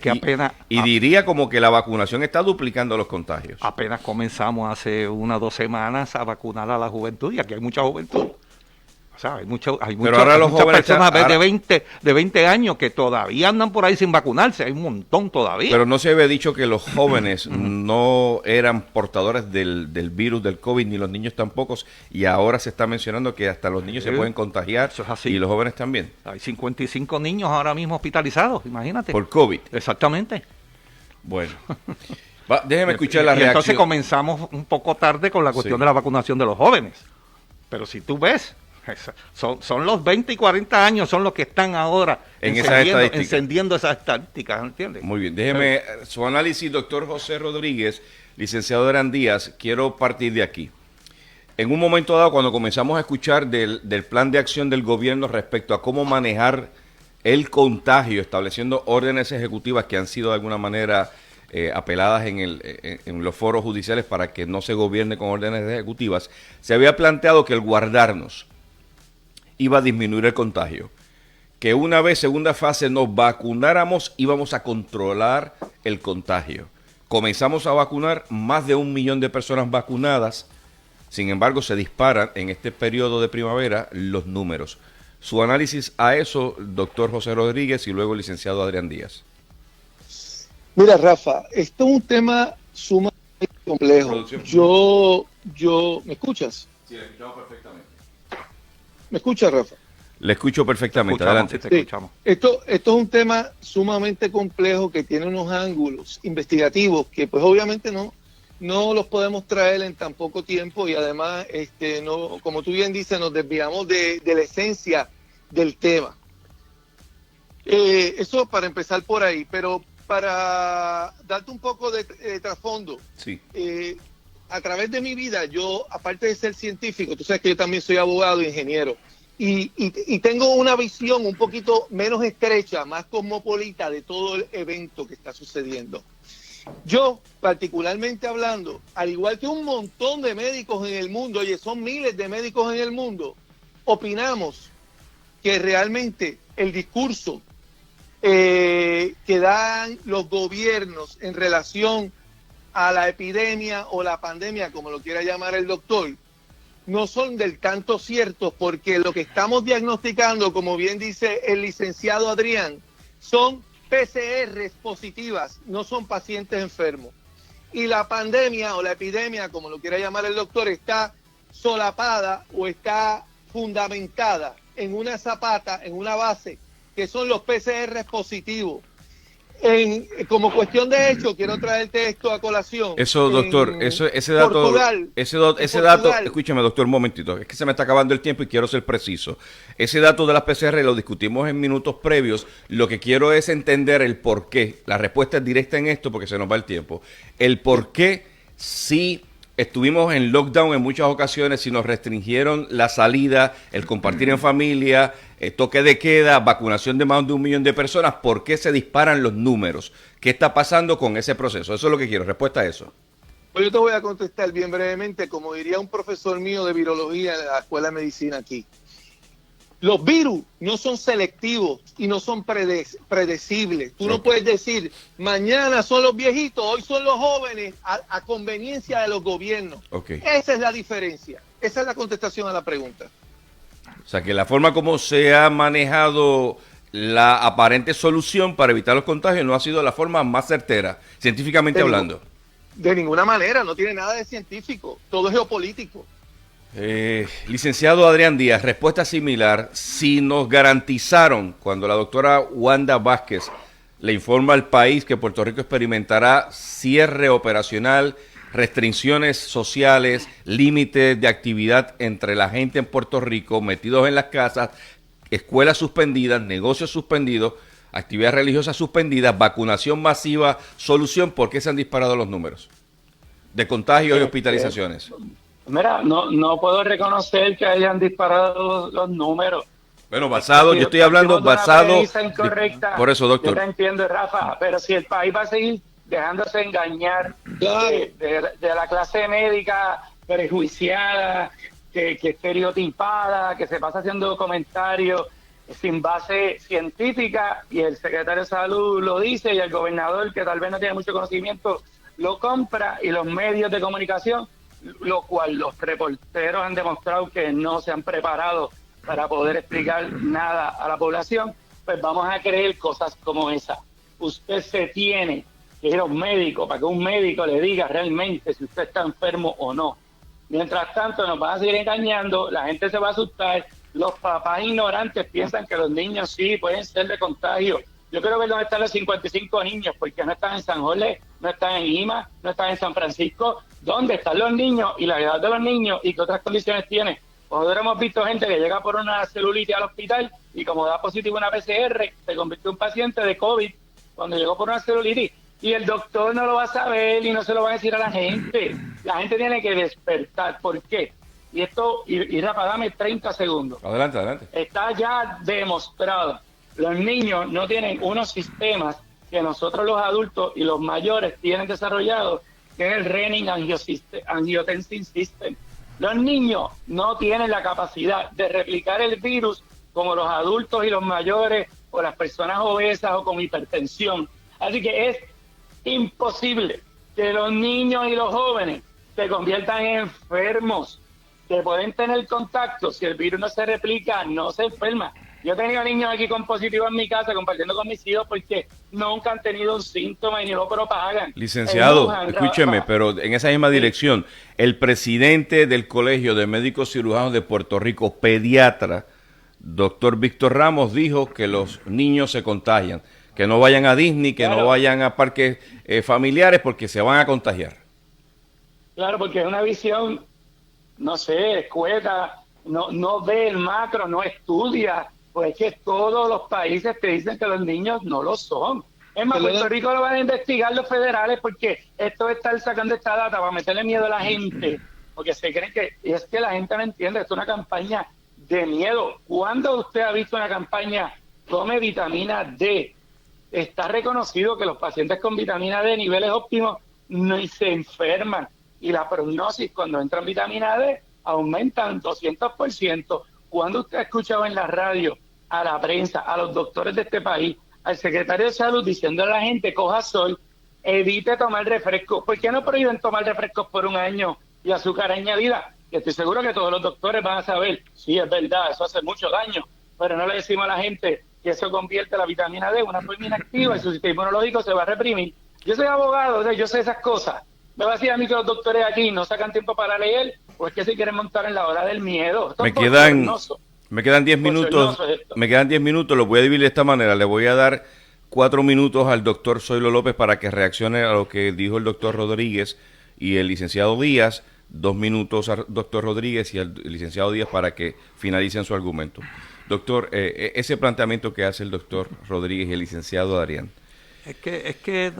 y diría como que la vacunación está duplicando los contagios. Apenas comenzamos hace 1 o 2 semanas a vacunar a la juventud, y aquí hay mucha juventud. O sea, hay muchas personas de 20 años que todavía andan por ahí sin vacunarse. Hay un montón todavía. Pero no se había dicho que los jóvenes no eran portadores del virus del COVID, ni los niños tampoco. Y ahora se está mencionando que hasta los niños se pueden contagiar. Eso es así. Y los jóvenes también. Hay 55 niños ahora mismo hospitalizados, imagínate. Por COVID. Exactamente. Bueno. Déjeme escuchar la reacción. Entonces comenzamos un poco tarde con la cuestión de la vacunación de los jóvenes. Pero si tú ves... Son los 20 y 40 años son los que están ahora encendiendo esas estadísticas, ¿entiendes? Muy bien, déjeme su análisis, doctor José Rodríguez, licenciado Adrián Díaz. Quiero partir de aquí. En un momento dado, cuando comenzamos a escuchar del plan de acción del gobierno respecto a cómo manejar el contagio, estableciendo órdenes ejecutivas que han sido de alguna manera apeladas en los foros judiciales para que no se gobierne con órdenes ejecutivas, se había planteado que el guardarnos iba a disminuir el contagio, que una vez, segunda fase, nos vacunáramos, íbamos a controlar el contagio. Comenzamos a vacunar, más de 1 millón de personas vacunadas, sin embargo se disparan en este periodo de primavera los números. Su análisis a eso, doctor José Rodríguez, y luego el licenciado Adrián Díaz. Mira, Rafa, esto es un tema sumamente complejo. ¿Me escuchas? Sí, le escuchamos perfectamente. ¿Me escucha, Rafa? Le escucho perfectamente, adelante. Te escuchamos. Esto es un tema sumamente complejo que tiene unos ángulos investigativos que pues obviamente no los podemos traer en tan poco tiempo, y además, no, como tú bien dices, nos desviamos de la esencia del tema. Eso para empezar por ahí, pero para darte un poco de trasfondo. Sí. A través de mi vida, yo, aparte de ser científico, tú sabes que yo también soy abogado e ingeniero, y tengo una visión un poquito menos estrecha, más cosmopolita de todo el evento que está sucediendo. Yo, particularmente hablando, al igual que un montón de médicos en el mundo, oye, son miles de médicos en el mundo, opinamos que realmente el discurso que dan los gobiernos en relación a la epidemia o la pandemia, como lo quiera llamar el doctor, no son del tanto ciertos, porque lo que estamos diagnosticando, como bien dice el licenciado Adrián, son PCR positivas, no son pacientes enfermos. Y la pandemia o la epidemia, como lo quiera llamar el doctor, está solapada o está fundamentada en una zapata, en una base, que son los PCR positivos. Como cuestión de hecho, quiero traerte esto a colación. Eso, doctor, ese dato, escúchame, doctor, un momentito, es que se me está acabando el tiempo y quiero ser preciso. Ese dato de las PCR lo discutimos en minutos previos. Lo que quiero es entender el por qué. La respuesta es directa en esto porque se nos va el tiempo. El por qué sí estuvimos en lockdown en muchas ocasiones, si nos restringieron la salida, el compartir en familia, toque de queda, vacunación de más de 1 millón de personas. ¿Por qué se disparan los números? ¿Qué está pasando con ese proceso? Eso es lo que quiero, respuesta a eso. Pues yo te voy a contestar bien brevemente, como diría un profesor mío de virología en la Escuela de Medicina aquí. Los virus no son selectivos y no son predecibles. Tú no puedes decir, mañana son los viejitos, hoy son los jóvenes, a conveniencia de los gobiernos. Esa es la diferencia. Esa es la contestación a la pregunta. O sea, que la forma como se ha manejado la aparente solución para evitar los contagios no ha sido la forma más certera, científicamente hablando. De ninguna manera, no tiene nada de científico. Todo es geopolítico. Licenciado Adrián Díaz, respuesta similar. Si nos garantizaron, cuando la doctora Wanda Vázquez le informa al país que Puerto Rico experimentará cierre operacional, restricciones sociales, límites de actividad entre la gente en Puerto Rico, metidos en las casas, escuelas suspendidas, negocios suspendidos, actividades religiosas suspendidas, vacunación masiva, solución, ¿por qué se han disparado los números de contagios y hospitalizaciones? Mira, no puedo reconocer que hayan disparado los números. Bueno, basado, yo estoy hablando basado... Incorrecta, por eso, doctor. Yo te entiendo, Rafa, pero si el país va a seguir dejándose engañar Claro. de la clase médica prejuiciada, que estereotipada, que se pasa haciendo comentarios sin base científica, y el secretario de Salud lo dice y el gobernador, que tal vez no tiene mucho conocimiento, lo compra, y los medios de comunicación, lo cual los reporteros han demostrado que no se han preparado para poder explicar nada a la población, pues vamos a creer cosas como esa. Usted se tiene que ir a un médico para que un médico le diga realmente si usted está enfermo o no. Mientras tanto nos van a seguir engañando, la gente se va a asustar, los papás ignorantes piensan que los niños sí pueden ser de contagio. Yo creo que dónde están los 55 niños, porque no están en San José, no están en Lima, no están en San Francisco. ¿Dónde están los niños y la edad de los niños y qué otras condiciones tienen? Nosotros hemos visto gente que llega por una celulitis al hospital y como da positivo una PCR, se convirtió en un paciente de COVID cuando llegó por una celulitis. Y el doctor no lo va a saber y no se lo va a decir a la gente. La gente tiene que despertar. ¿Por qué? Y esto, y Rafa, dame 30 segundos. Adelante, adelante. Está ya demostrado. Los niños no tienen unos sistemas que nosotros los adultos y los mayores tienen desarrollados, que es el Renin Angiotensin System. Los niños no tienen la capacidad de replicar el virus como los adultos y los mayores o las personas obesas o con hipertensión. Así que es imposible que los niños y los jóvenes se conviertan en enfermos, que pueden tener contacto. Si el virus no se replica, no se enferma. Yo he tenido niños aquí con positivo en mi casa compartiendo con mis hijos porque nunca han tenido un síntoma y ni lo propagan. Licenciado, escúcheme, pero en esa misma dirección, el presidente del Colegio de Médicos Cirujanos de Puerto Rico, pediatra, doctor Víctor Ramos, dijo que los niños se contagian, que no vayan a Disney, que no vayan a parques familiares porque se van a contagiar. Claro, porque es una visión, no sé, escueta, no ve el macro, no estudia. Pues es que todos los países te dicen que los niños no lo son. Es más, Puerto Rico lo van a investigar los federales porque esto de estar sacando esta data para meterle miedo a la gente, porque se creen que, y es que la gente no entiende, esto es una campaña de miedo. ¿Cuándo usted ha visto una campaña tome vitamina D? Está reconocido que los pacientes con vitamina D niveles óptimos no se enferman, y la prognosis cuando entran vitamina D aumentan 200%. ¿Cuándo usted ha escuchado en la radio a la prensa, a los doctores de este país, al secretario de Salud diciendo a la gente coja sol, evite tomar refrescos? ¿Por qué no prohíben tomar refrescos por un año y azúcar añadida? Que estoy seguro que todos los doctores van a saber, sí, es verdad, eso hace mucho daño, pero no le decimos a la gente que eso convierte la vitamina D en una forma inactiva y su sistema inmunológico se va a reprimir. Yo soy abogado, o sea, yo sé esas cosas. Me va a decir a mí que los doctores aquí no sacan tiempo para leer, o es que se quieren montar en la ola del miedo. Me quedan 10 minutos, los voy a dividir de esta manera. Le voy a dar 4 minutos al doctor Zoilo López para que reaccione a lo que dijo el doctor Rodríguez y el licenciado Díaz, 2 minutos al doctor Rodríguez y al licenciado Díaz para que finalicen su argumento. Doctor, ese planteamiento que hace el doctor Rodríguez y el licenciado Adrián.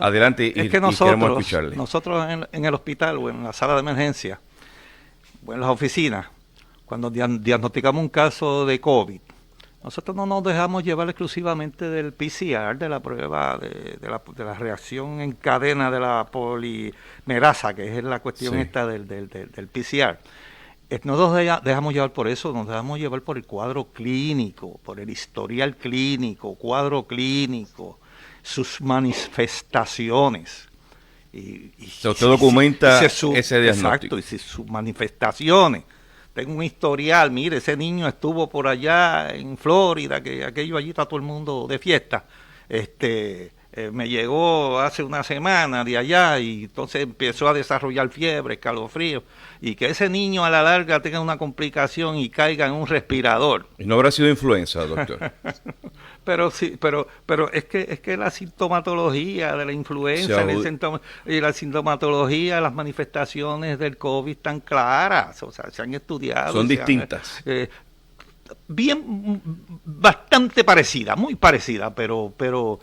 Adelante, es que nosotros en el hospital o en la sala de emergencia o en las oficinas, cuando diagnosticamos un caso de COVID, nosotros no nos dejamos llevar exclusivamente del PCR, de la prueba de la reacción en cadena de la polimerasa, que es la cuestión esta del PCR. No nos dejamos llevar por eso, nos dejamos llevar por el cuadro clínico, por el historial clínico, cuadro clínico, sus manifestaciones. Usted documenta ese diagnóstico. Exacto, y si sus manifestaciones. Tengo un historial, mire, ese niño estuvo por allá en Florida, que aquello allí está todo el mundo de fiesta. Me llegó hace una semana de allá y entonces empezó a desarrollar fiebre, escalofrío, y que ese niño a la larga tenga una complicación y caiga en un respirador. ¿Y no habrá sido influenza, doctor? Pero sí, pero es que la sintomatología de la influenza y la sintomatología, las manifestaciones del COVID están claras, o sea, se han estudiado. Son distintas. Bastante parecida, muy parecida, pero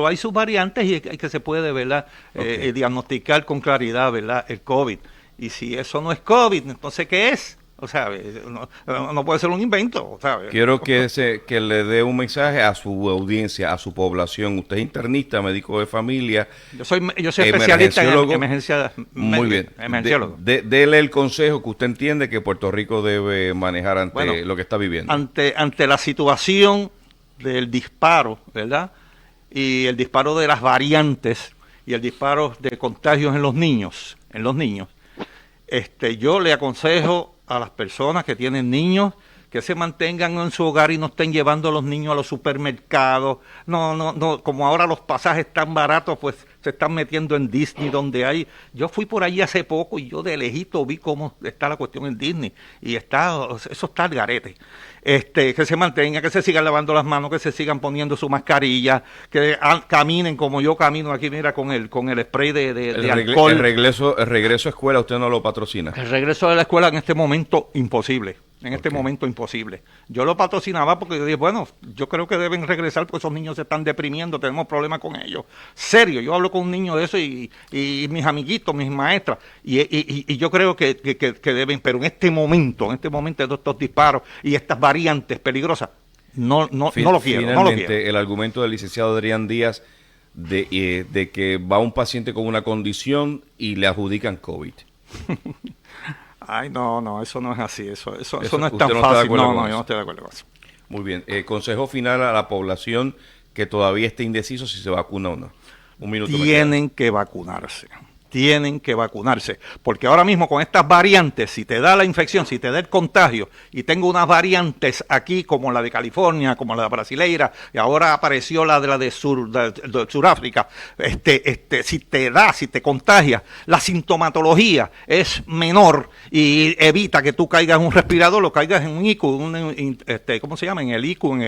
hay sus variantes y hay que se puede, ¿verdad? Diagnosticar con claridad, ¿verdad? El COVID. Y si eso no es COVID, entonces ¿qué es? ¿sabes? No puede ser un invento, ¿sabes? Quiero que le dé un mensaje a su audiencia, a su población. Usted es internista, médico de familia. Yo soy especialista en emergencia. Muy bien. Emergenciólogo. Dele el consejo que usted entiende que Puerto Rico debe manejar ante lo que está viviendo. Ante la situación del disparo, ¿verdad? Y el disparo de las variantes y el disparo de contagios en los niños, yo le aconsejo a las personas que tienen niños que se mantengan en su hogar y no estén llevando a los niños a los supermercados. No, como ahora los pasajes están baratos, pues se están metiendo en Disney donde hay. Yo fui por allí hace poco y yo de lejito vi cómo está la cuestión en Disney y eso está al garete. Que se mantenga, que se sigan lavando las manos, que se sigan poniendo su mascarilla, que caminen como yo camino aquí, mira, con el spray de alcohol. El regreso a escuela usted no lo patrocina. El regreso a la escuela en este momento imposible. Este momento imposible. Yo lo patrocinaba porque yo dije, bueno, yo creo que deben regresar porque esos niños se están deprimiendo, tenemos problemas con ellos. Serio, yo hablo con un niño de eso y mis amiguitos, mis maestras, y yo creo que deben, pero en este momento de estos disparos y estas variantes peligrosas, no lo quiero. Finalmente, el argumento del licenciado Adrián Díaz de que va un paciente con una condición y le adjudican COVID. Ay, no, eso no es así, eso no es tan fácil. Yo no estoy de acuerdo con eso. Muy bien, consejo final a la población que todavía esté indeciso si se vacuna o no. Un minuto. Tienen que vacunarse, porque ahora mismo con estas variantes, si te da la infección, si te da el contagio, y tengo unas variantes aquí como la de California, como la de brasileira, y ahora apareció la de Sudáfrica, si te contagias, la sintomatología es menor y evita que tú caigas en un respirador, lo caigas en un ICU, ¿cómo se llama? En el ICU,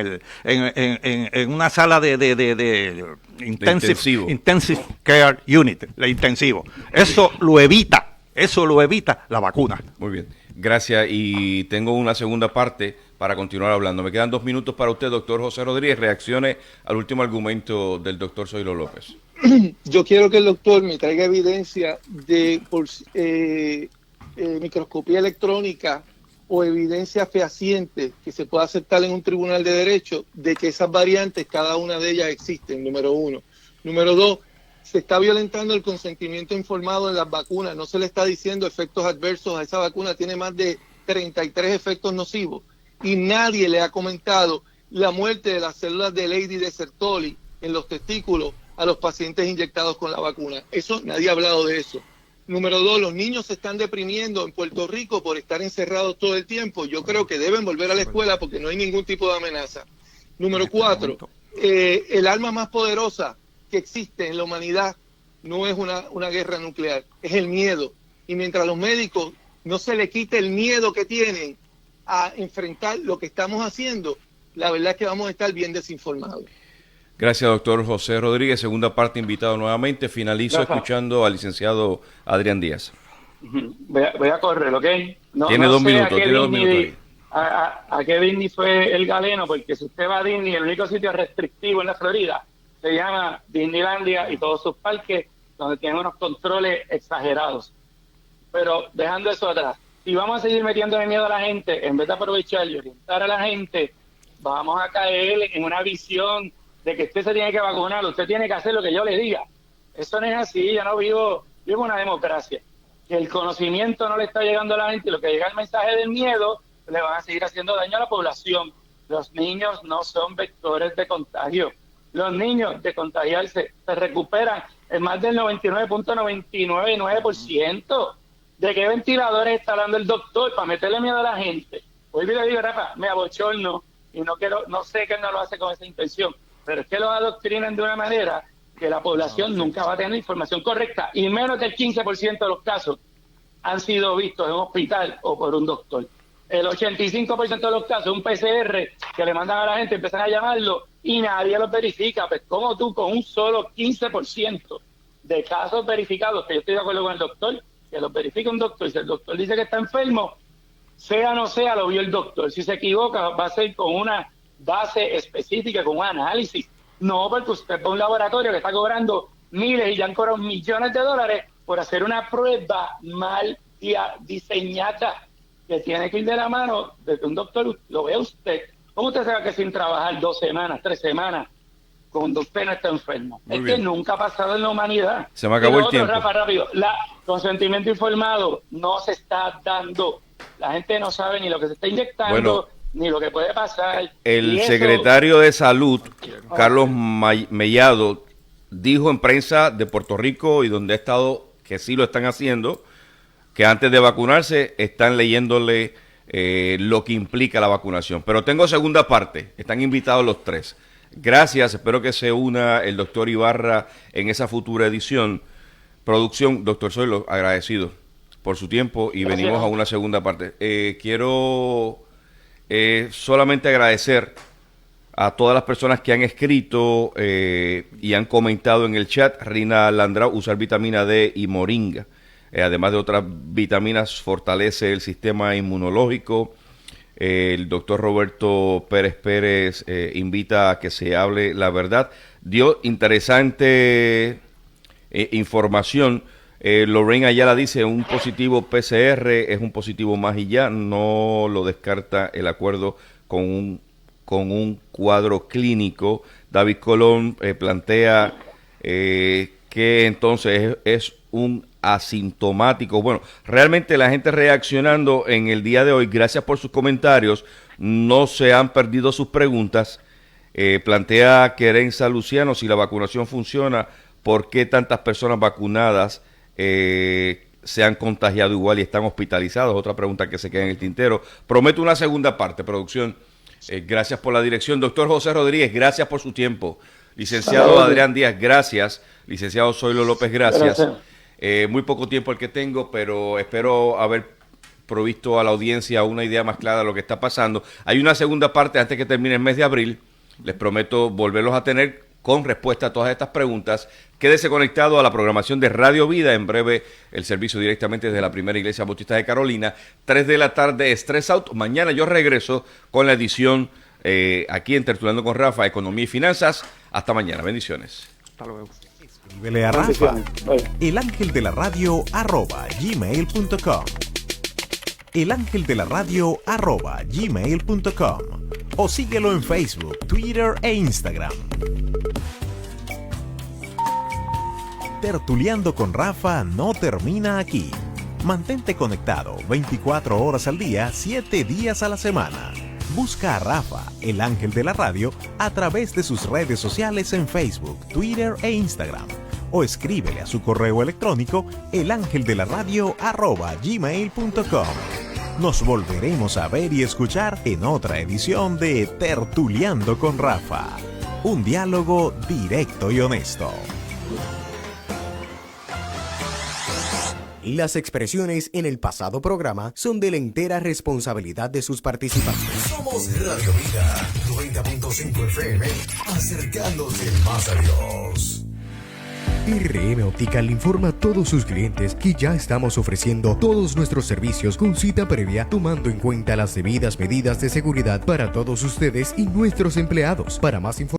en una sala de intensive care unit, la intensivo. Eso lo evita la vacuna. Muy bien, gracias, y tengo una segunda parte para continuar hablando. Me quedan 2 minutos para usted, doctor José Rodríguez. Reaccione al último argumento del doctor Zoilo López. Yo quiero que el doctor me traiga evidencia de microscopía electrónica o evidencia fehaciente que se pueda aceptar en un tribunal de derecho de que esas variantes, cada una de ellas existen, número 1. Número 2, se está violentando el consentimiento informado en las vacunas. No se le está diciendo efectos adversos a esa vacuna. Tiene más de 33 efectos nocivos. Y nadie le ha comentado la muerte de las células de Leydig de Sertoli en los testículos a los pacientes inyectados con la vacuna. Eso, nadie ha hablado de eso. Número 2, los niños se están deprimiendo en Puerto Rico por estar encerrados todo el tiempo. Yo creo que deben volver a la escuela porque no hay ningún tipo de amenaza. Número 4, el arma más poderosa que existe en la humanidad no es una guerra nuclear, es el miedo. Y mientras los médicos no se le quite el miedo que tienen a enfrentar lo que estamos haciendo, la verdad es que vamos a estar bien desinformados. Gracias, doctor José Rodríguez. Segunda parte, invitado nuevamente. Finalizo escuchando al licenciado Adrián Díaz. Voy a correr, ¿ok? Tiene 2 minutos. ¿A qué Disney fue el galeno? Porque si usted va a Disney, el único sitio restrictivo en la Florida se llama Disneylandia y todos sus parques donde tienen unos controles exagerados. Pero dejando eso atrás, si vamos a seguir metiéndole miedo a la gente, en vez de aprovechar y orientar a la gente, vamos a caer en una visión de que usted se tiene que vacunar, usted tiene que hacer lo que yo le diga. Eso no es así, yo no vivo una democracia. Que el conocimiento no le está llegando a la gente y lo que llega el mensaje del miedo, le van a seguir haciendo daño a la población. Los niños no son vectores de contagio. Los niños de contagiarse se recuperan en más del 99.999%. ¿De qué ventiladores está hablando el doctor para meterle miedo a la gente? Hoy le digo, Rafa, me abochorno y no sé que él no lo hace con esa intención, pero es que lo adoctrinan de una manera que la población nunca va a tener información correcta, y menos del 15% de los casos han sido vistos en un hospital o por un doctor. El 85% de los casos, un PCR que le mandan a la gente, empiezan a llamarlo y nadie los verifica. Pues como tú con un solo 15% de casos verificados, que yo estoy de acuerdo con el doctor, que los verifica un doctor, y si el doctor dice que está enfermo, sea o no sea, lo vio el doctor. Si se equivoca, va a ser con una base específica, con un análisis. No porque usted va a un laboratorio que está cobrando miles y ya han cobrado millones de dólares por hacer una prueba mal diseñada. que tiene que ir de la mano de que un doctor lo vea usted. ¿Cómo usted sabe que sin trabajar 2 semanas, 3 semanas, cuando usted no está enfermo? Muy es bien. que nunca ha pasado en la humanidad. Se me acabó el otro, tiempo. Rafa, rápido. Consentimiento informado no se está dando. La gente no sabe ni lo que se está inyectando, Bueno, ni lo que puede pasar. El Y eso- secretario de Salud, Carlos Mellado, dijo en prensa de Puerto Rico y donde ha estado que sí lo están haciendo, que antes de vacunarse están leyéndole lo que implica la vacunación. Pero tengo segunda parte, están invitados los 3. Gracias, espero que se una el doctor Ibarra en esa futura edición. Producción, doctor Zoilo, agradecido por su tiempo y Gracias. venimos a una segunda parte. Quiero solamente agradecer a todas las personas que han escrito y han comentado en el chat. Rina Landrau, usar vitamina D y moringa, además de otras vitaminas, fortalece el sistema inmunológico. El doctor Roberto Pérez invita a que se hable la verdad. Dio interesante información. Lorraine Ayala dice, un positivo PCR es un positivo más y ya, no lo descarta el acuerdo con un cuadro clínico. David Colón plantea que entonces es un asintomático. Bueno, realmente la gente reaccionando en el día de hoy, gracias por sus comentarios, no se han perdido sus preguntas. Plantea Querenza Luciano, si la vacunación funciona, ¿por qué tantas personas vacunadas se han contagiado igual y están hospitalizados? Otra pregunta que se queda en el tintero. Prometo una segunda parte, producción. Gracias por la dirección. Doctor José Rodríguez, gracias por su tiempo. Licenciado Adrián Díaz, gracias. Licenciado Zoilo López, gracias. Muy poco tiempo el que tengo, pero espero haber provisto a la audiencia una idea más clara de lo que está pasando. Hay una segunda parte antes que termine el mes de abril. Les prometo volverlos a tener con respuesta a todas estas preguntas. Quédese conectado a la programación de Radio Vida. En breve, el servicio directamente desde la Primera Iglesia Bautista de Carolina. 3 de la tarde, Stress Out. Mañana yo regreso con la edición aquí en Tertuliando con Rafa, Economía y Finanzas. Hasta mañana. Bendiciones. Hasta luego. Escríbele a Rafa, elangeldelaradio@gmail.com, elangeldelaradio@gmail.com, o síguelo en Facebook, Twitter e Instagram. Tertuliando con Rafa no termina aquí. Mantente conectado 24 horas al día, 7 días a la semana. Busca a Rafa, el ángel de la radio, a través de sus redes sociales en Facebook, Twitter e Instagram. O escríbele a su correo electrónico elangeldelaradio@gmail.com. Nos volveremos a ver y escuchar en otra edición de Tertuliando con Rafa. Un diálogo directo y honesto. Las expresiones en el pasado programa son de la entera responsabilidad de sus participantes. Somos Radio Vida 90.5 FM, acercándote más a Dios. RM Optical informa a todos sus clientes que ya estamos ofreciendo todos nuestros servicios con cita previa, tomando en cuenta las debidas medidas de seguridad para todos ustedes y nuestros empleados. Para más información,